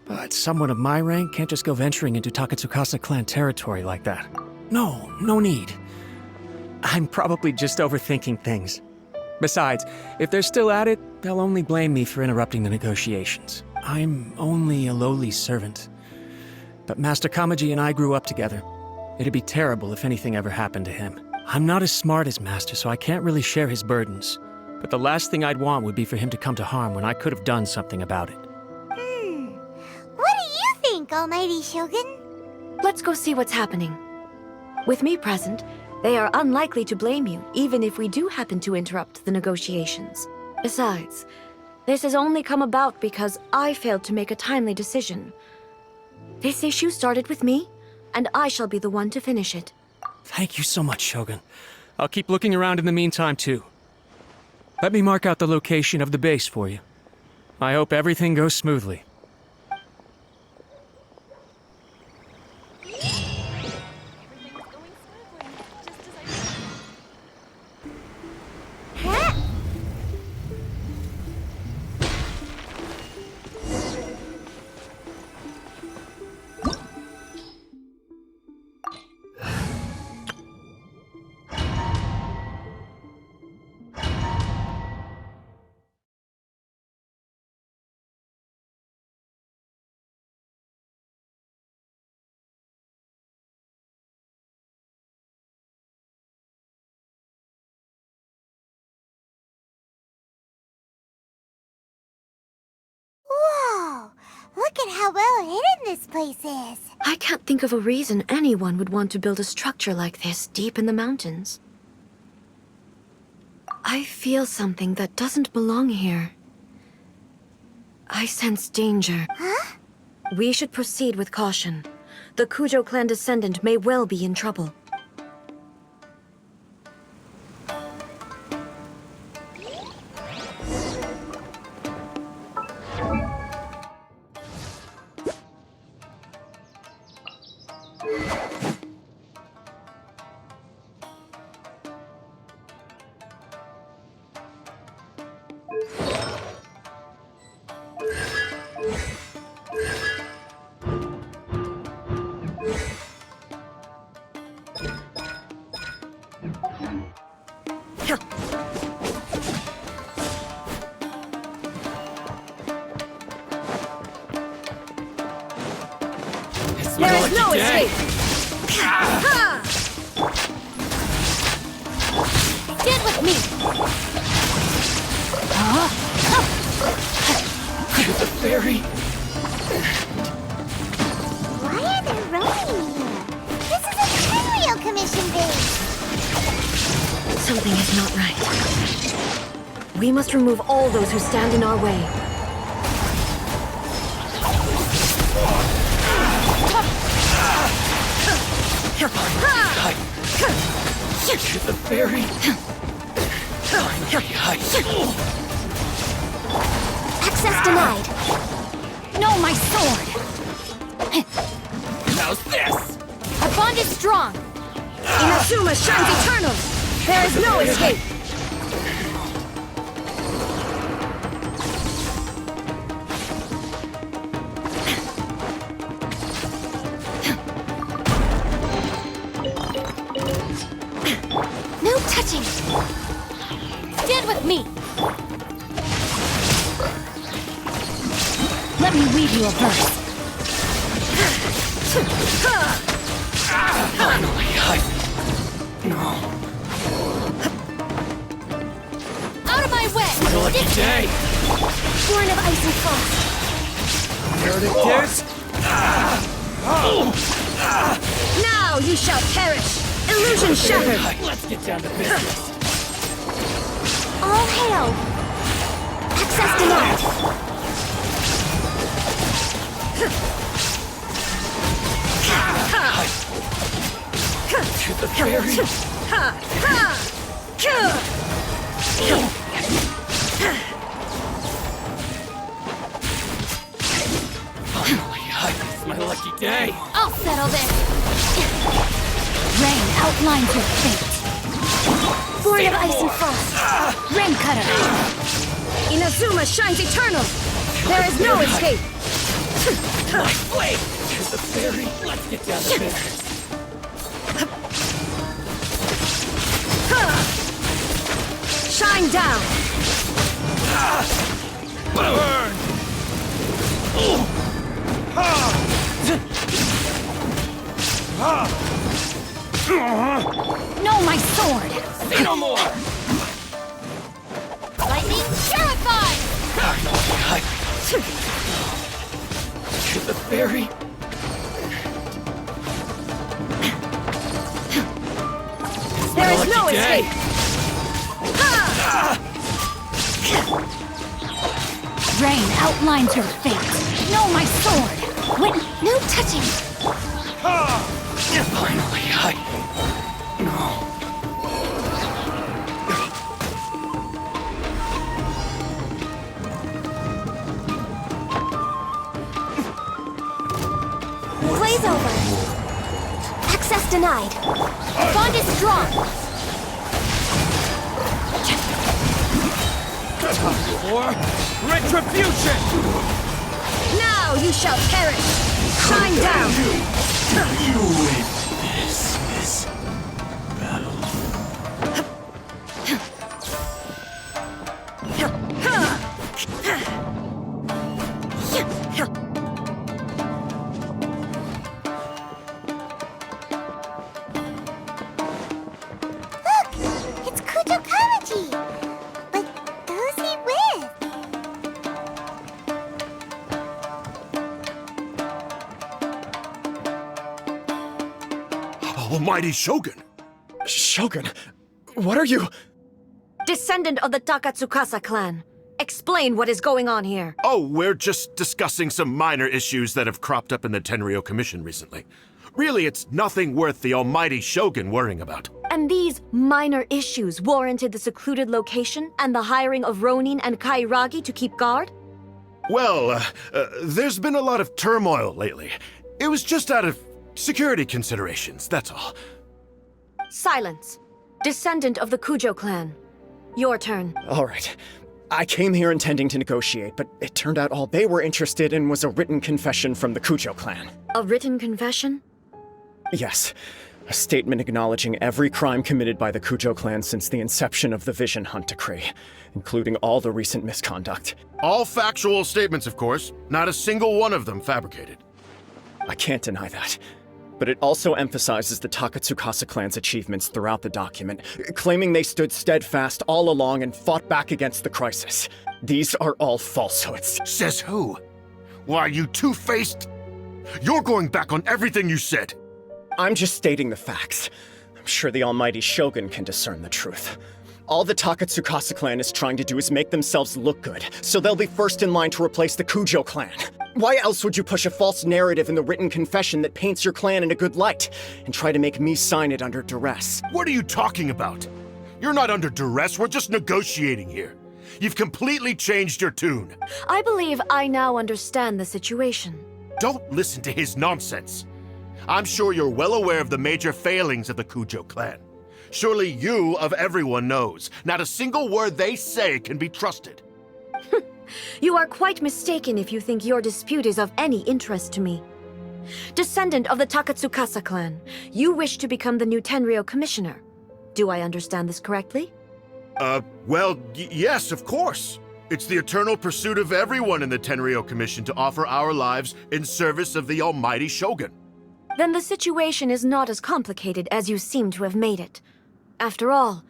Speaker 5: But someone of my rank can't just go venturing into Takatsukasa clan territory like that. No need. I'm probably just overthinking things. Besides, if they're still at it, they'll only blame me for interrupting the negotiations. I'm only a lowly servant. But Master Kamaji and I grew up together. It'd be terrible if anything ever happened to him. I'm not as smart as Master, so I can't really share his burdens. But the last thing I'd want would be for him to come to harm when I could have done something about it.
Speaker 6: What do you think, Almighty Shogun?
Speaker 9: Let's go see what's happening. With me present, they are unlikely to blame you, even if we do happen to interrupt the negotiations. Besides, this has only come about because I failed to make a timely decision. This issue started with me, and I shall be the one to finish it.
Speaker 5: Thank you so much, Shogun. I'll keep looking around in the meantime, too. Let me mark out the location of the base for you. I hope everything goes smoothly.
Speaker 6: at how well hidden this place is.
Speaker 9: I can't think of a reason anyone would want to build a structure like this deep in the mountains. I feel something that doesn't belong here. I sense danger.
Speaker 6: Huh?
Speaker 9: We should proceed with caution. The Kujo clan descendant may well be in trouble.
Speaker 6: There is no escape! Stand with me!
Speaker 10: The fairy.
Speaker 6: Why are there rowing here? This is a Tenryou commission base!
Speaker 9: Something is not right. We must remove all those who stand in our way.
Speaker 10: The fairy.
Speaker 6: Access denied! No, my sword!
Speaker 10: How's this?
Speaker 6: Our bond is strong!
Speaker 9: Inazuma shines eternal! There is no escape!
Speaker 6: No touching! Stand with me! Let me weave you a verse. Out of my way!
Speaker 10: Lucky day.
Speaker 6: Born of ice and frost.
Speaker 10: Here it is.
Speaker 9: Now you shall perish! Illusion shattered!
Speaker 10: Let's get down to business.
Speaker 6: All hail! Access denied!
Speaker 10: To the fairy. Finally, it's my lucky day.
Speaker 6: I'll settle this! Rain outlines your fate. Born of ice and frost. Rain cutter.
Speaker 9: Inazuma shines eternal! There is no escape!
Speaker 10: Wait! To the fairy. Let's get down to business.
Speaker 9: Shine down!
Speaker 10: Burn!
Speaker 6: No, my sword!
Speaker 10: Say no more!
Speaker 6: Lightning purified!
Speaker 10: To the fairy.
Speaker 9: There is no
Speaker 10: Lucky day.
Speaker 9: escape!
Speaker 6: Rain outlines your fate. No, my sword! No touching!
Speaker 10: Finally, No.
Speaker 6: Blaze over! Access denied! Bond is strong!
Speaker 10: Or retribution!
Speaker 9: Now you shall perish! Shine down!
Speaker 10: You win. This is battle.
Speaker 6: Look! It's Kujo Kamaji! But who's he with?
Speaker 10: almighty Shogun!
Speaker 4: Shogun, what are you?
Speaker 9: Descendant of the Takatsukasa clan. Explain what is going on here.
Speaker 10: Oh, we're just discussing some minor issues that have cropped up in the Tenryou Commission recently. Really, it's nothing worth the almighty Shogun worrying about.
Speaker 9: And these minor issues warranted the secluded location and the hiring of Ronin and Kairagi to keep guard?
Speaker 10: Well, there's been a lot of turmoil lately. It was just out of security considerations, that's all.
Speaker 9: Silence. Descendant of the Kujo clan. Your turn.
Speaker 4: All right. I came here intending to negotiate, but it turned out all they were interested in was a written confession from the Kujo clan.
Speaker 9: A written confession?
Speaker 4: Yes. A statement acknowledging every crime committed by the Kujo clan since the inception of the Vision Hunt Decree, including all the recent misconduct.
Speaker 10: All factual statements, of course. Not a single one of them fabricated.
Speaker 4: I can't deny that. But it also emphasizes the Takatsukasa clan's achievements throughout the document, claiming they stood steadfast all along and fought back against the crisis. These are all falsehoods.
Speaker 10: Says who? Why, you two-faced? You're going back on everything you said.
Speaker 4: I'm just stating the facts. I'm sure the almighty Shogun can discern the truth. All the Takatsukasa clan is trying to do is make themselves look good, so they'll be first in line to replace the Kujo clan. Why else would you push a false narrative in the written confession that paints your clan in a good light, and try to make me sign it under duress?
Speaker 10: What are you talking about? You're not under duress, we're just negotiating here. You've completely changed your tune.
Speaker 9: I believe I now understand the situation.
Speaker 10: Don't listen to his nonsense. I'm sure you're well aware of the major failings of the Kujo clan. Surely you, of everyone, knows. Not a single word they say can be trusted.
Speaker 9: You are quite mistaken if you think your dispute is of any interest to me. Descendant of the Takatsukasa clan, you wish to become the new Tenryou commissioner. Do I understand this correctly?
Speaker 10: Well, yes, of course. It's the eternal pursuit of everyone in the Tenryou Commission to offer our lives in service of the almighty Shogun.
Speaker 9: Then the situation is not as complicated as you seem to have made it. After all,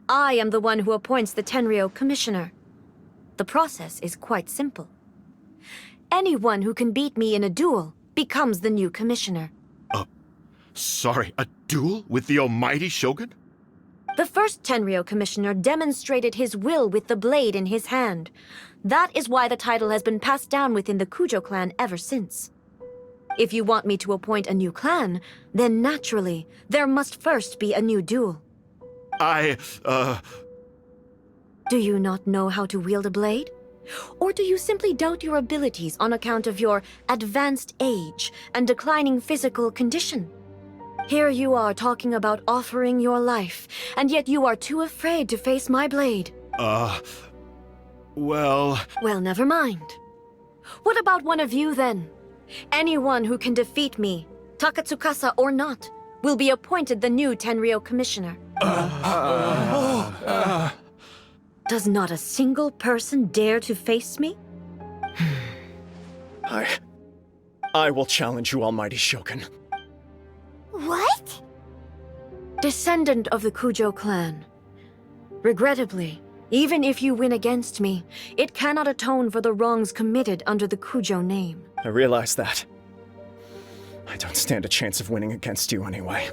Speaker 9: I am the one who appoints the Tenryou commissioner. The process is quite simple. Anyone who can beat me in a duel becomes the new commissioner.
Speaker 10: Sorry, a duel with the almighty Shogun?
Speaker 9: The first Tenryou commissioner demonstrated his will with the blade in his hand. That is why the title has been passed down within the Kujo clan ever since. If you want me to appoint a new clan, then naturally, there must first be a new duel. Do you not know how to wield a blade? Or do you simply doubt your abilities on account of your advanced age and declining physical condition? Here you are talking about offering your life, and yet you are too afraid to face my blade.
Speaker 10: Well,
Speaker 9: never mind. What about one of you, then? Anyone who can defeat me, Takatsukasa or not, will be appointed the new Tenryou commissioner. Does not a single person dare to face me?
Speaker 4: I will challenge you, almighty Shogun.
Speaker 6: What?
Speaker 9: Descendant of the Kujo clan. Regrettably, even if you win against me, it cannot atone for the wrongs committed under the Kujo name.
Speaker 4: I realize that. I don't stand a chance of winning against you anyway.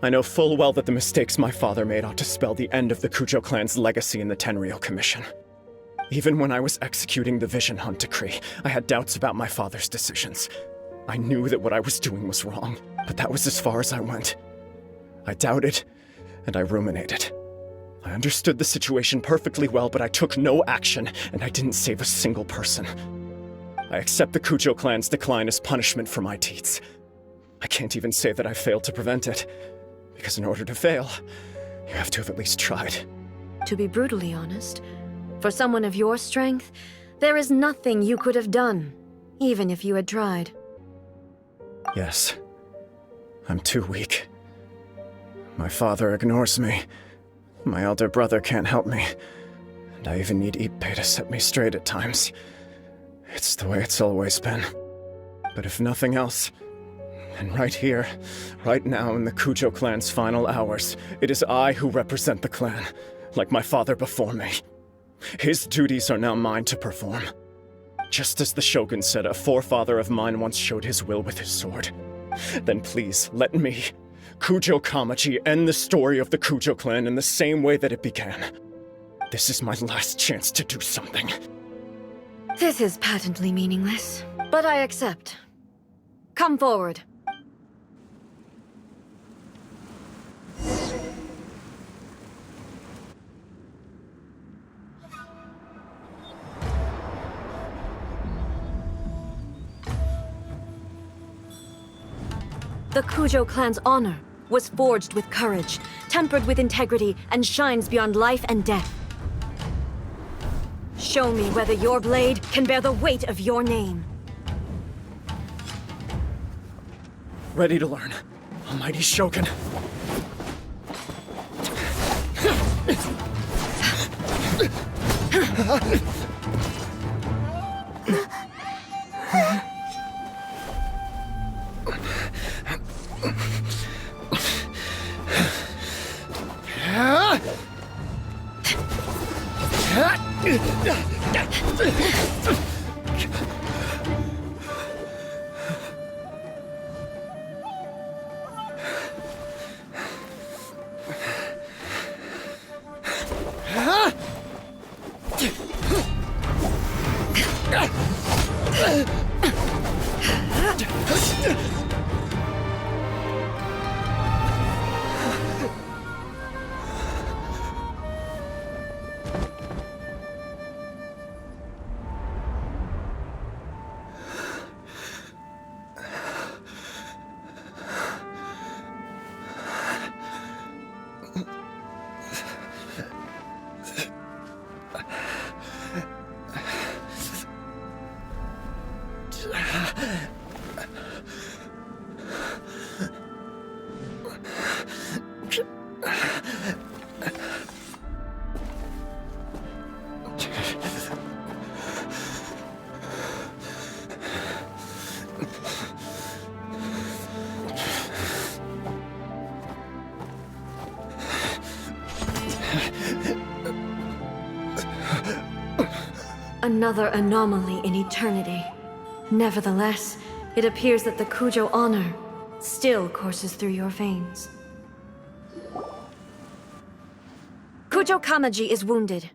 Speaker 4: I know full well that the mistakes my father made ought to spell the end of the Kujo clan's legacy in the Tenryou Commission. Even when I was executing the Vision Hunt Decree, I had doubts about my father's decisions. I knew that what I was doing was wrong, but that was as far as I went. I doubted, and I ruminated. I understood the situation perfectly well, but I took no action, and I didn't save a single person. I accept the Kujo clan's decline as punishment for my deeds. I can't even say that I failed to prevent it, because in order to fail, you have to have at least tried.
Speaker 9: To be brutally honest, for someone of your strength, there is nothing you could have done, even if you had tried.
Speaker 4: Yes, I'm too weak. My father ignores me. My elder brother can't help me. And I even need Ippei to set me straight at times. It's the way it's always been. But if nothing else, and right here, right now in the Kujo clan's final hours, it is I who represent the clan, like my father before me. His duties are now mine to perform. Just as the Shogun said a forefather of mine once showed his will with his sword. Then please, let me, Kujo Kamachi end the story of the Kujo clan in the same way that it began. This is my last chance to do something.
Speaker 9: This is patently meaningless, but I accept. Come forward. The Kujo clan's honor was forged with courage, tempered with integrity, and shines beyond life and death. Show me whether your blade can bear the weight of your name.
Speaker 4: Ready to learn. Almighty Shogun.
Speaker 9: Another anomaly in eternity. Nevertheless, it appears that the Kujo honor still courses through your veins. Kujo Kamaji is wounded.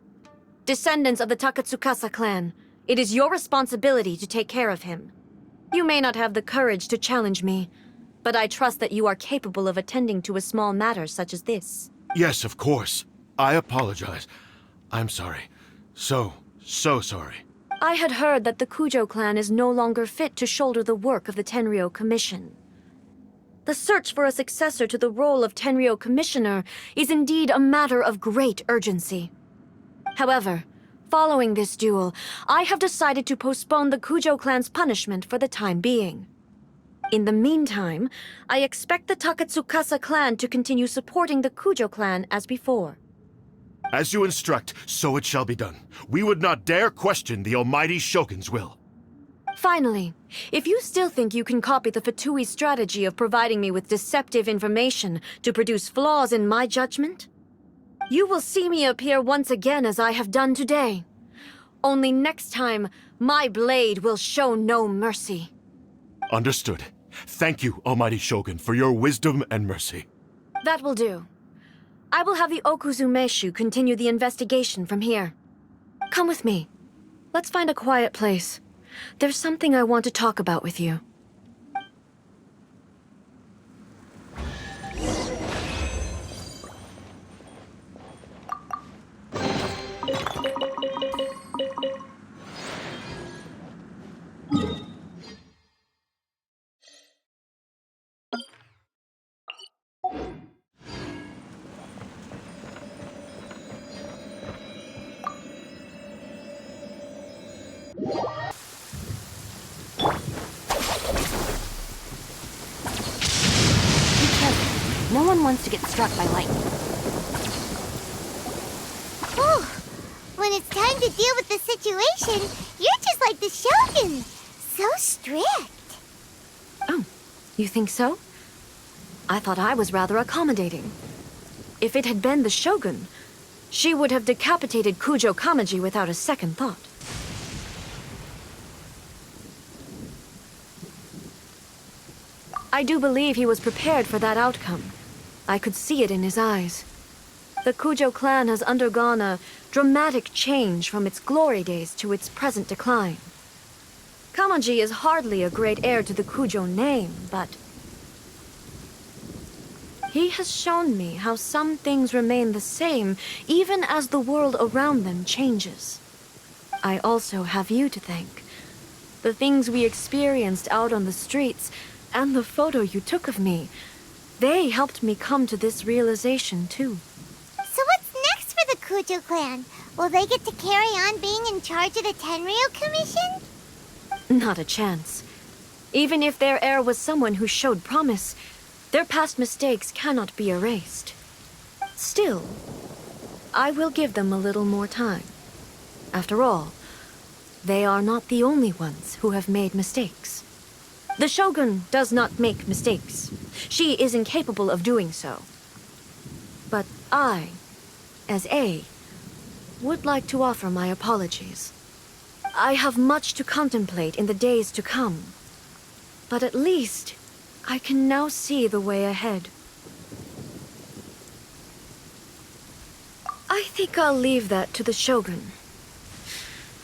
Speaker 9: Descendants of the Takatsukasa clan, it is your responsibility to take care of him. You may not have the courage to challenge me, but I trust that you are capable of attending to a small matter such as this.
Speaker 10: Yes, of course. I apologize. I'm sorry. So sorry.
Speaker 9: I had heard that the Kujo clan is no longer fit to shoulder the work of the Tenryou Commission. The search for a successor to the role of Tenryou Commissioner is indeed a matter of great urgency. However, following this duel, I have decided to postpone the Kujo clan's punishment for the time being. In the meantime, I expect the Takatsukasa clan to continue supporting the Kujo clan as before.
Speaker 10: As you instruct, so it shall be done. We would not dare question the Almighty Shogun's will.
Speaker 9: Finally, if you still think you can copy the Fatui strategy of providing me with deceptive information to produce flaws in my judgment, you will see me appear once again as I have done today. Only next time, my blade will show no mercy.
Speaker 10: Understood. Thank you, Almighty Shogun, for your wisdom and mercy.
Speaker 9: That will do. I will have the Okuzumeshu continue the investigation from here. Come with me. Let's find a quiet place. There's something I want to talk about with you.
Speaker 2: No one wants to get struck by lightning.
Speaker 6: Whew. When it's time to deal with the situation, you're just like the Shogun. So strict.
Speaker 9: Oh, you think so? I thought I was rather accommodating. If it had been the Shogun, she would have decapitated Kujo Kamaji without a second thought. I do believe he was prepared for that outcome. I could see it in his eyes. The Kujo clan has undergone a dramatic change from its glory days to its present decline. Kamaji is hardly a great heir to the Kujo name, but he has shown me how some things remain the same even as the world around them changes. I also have you to thank. The things we experienced out on the streets and the photo you took of me, they helped me come to this realization too.
Speaker 6: So what's next for the Kujo clan? Will they get to carry on being in charge of the Tenryo Commission?
Speaker 9: Not a chance. Even if their heir was someone who showed promise, their past mistakes cannot be erased. Still, I will give them a little more time. After all, they are not the only ones who have made mistakes. The Shogun does not make mistakes. She is incapable of doing so. But I, as A, would like to offer my apologies. I have much to contemplate in the days to come. But at least, I can now see the way ahead. I think I'll leave that to the Shogun.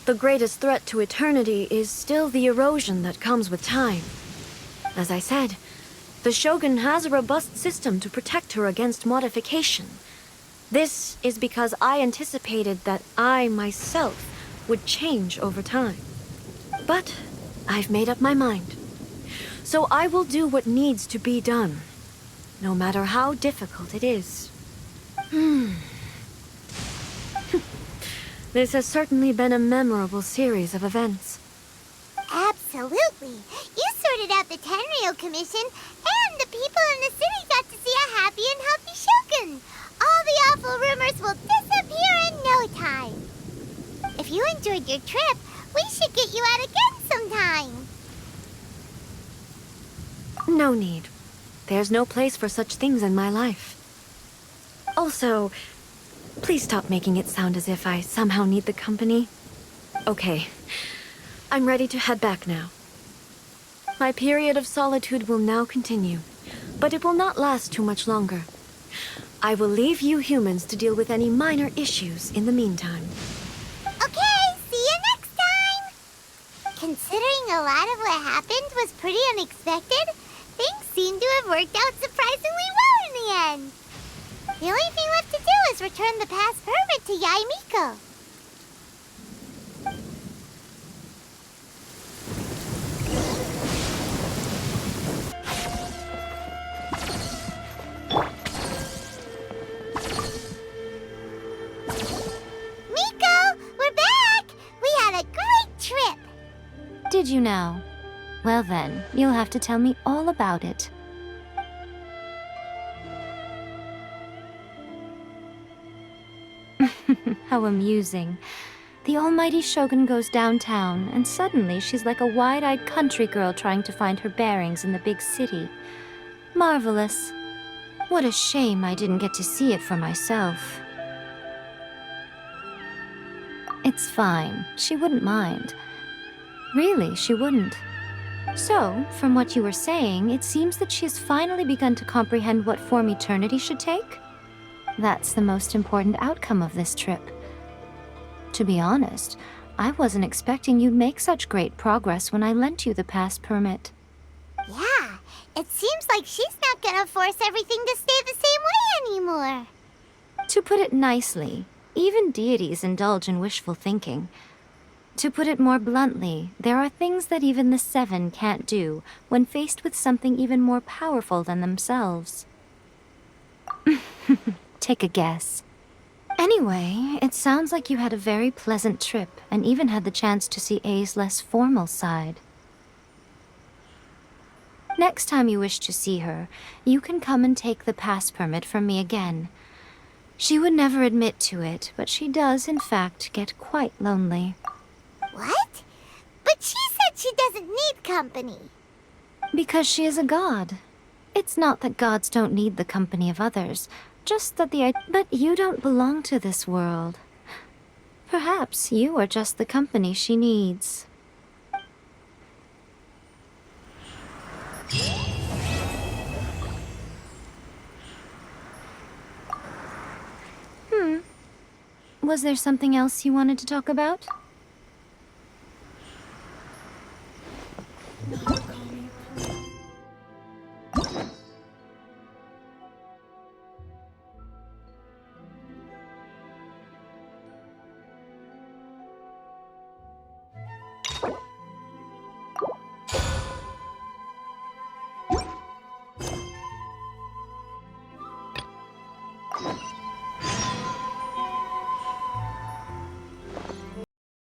Speaker 9: The greatest threat to eternity is still the erosion that comes with time. As I said, the Shogun has a robust system to protect her against modification. This is because I anticipated that I myself would change over time. But I've made up my mind. So I will do what needs to be done, no matter how difficult it is. This has certainly been a memorable series of events.
Speaker 6: Absolutely. You sorted out the Tenryo Commission, and the people in the city got to see a happy and healthy Shogun. All the awful rumors will disappear in no time. If you enjoyed your trip, we should get you out again sometime.
Speaker 9: No need. There's no place for such things in my life. Also, please stop making it sound as if I somehow need the company. Okay, I'm ready to head back now. My period of solitude will now continue, but it will not last too much longer. I will leave you humans to deal with any minor issues in the meantime.
Speaker 6: Okay, see you next time! Considering a lot of what happened was pretty unexpected, things seem to have worked out surprisingly well in the end. The only thing left to do is return the past permit to Yae Miko. Miko, we're back! We had a great trip!
Speaker 2: Did you now? Well then, you'll have to tell me all about it. How amusing. The almighty Shogun goes downtown, and suddenly she's like a wide-eyed country girl trying to find her bearings in the big city. Marvelous. What a shame I didn't get to see it for myself. It's fine. She wouldn't mind. Really, she wouldn't. So, from what you were saying, it seems that she has finally begun to comprehend what form eternity should take? That's the most important outcome of this trip. To be honest, I wasn't expecting you'd make such great progress when I lent you the pass permit.
Speaker 6: Yeah, it seems like she's not gonna force everything to stay the same way anymore.
Speaker 2: To put it nicely, even deities indulge in wishful thinking. To put it more bluntly, there are things that even the Seven can't do when faced with something even more powerful than themselves. Take a guess. Anyway, it sounds like you had a very pleasant trip and even had the chance to see A's less formal side. Next time you wish to see her, you can come and take the pass permit from me again. She would never admit to it, but she does, in fact, get quite lonely.
Speaker 6: What? But she said she doesn't need company.
Speaker 2: Because she is a god. It's not that gods don't need the company of others, just that But you don't belong to this world. Perhaps you are just the company she needs. Was there something else you wanted to talk about?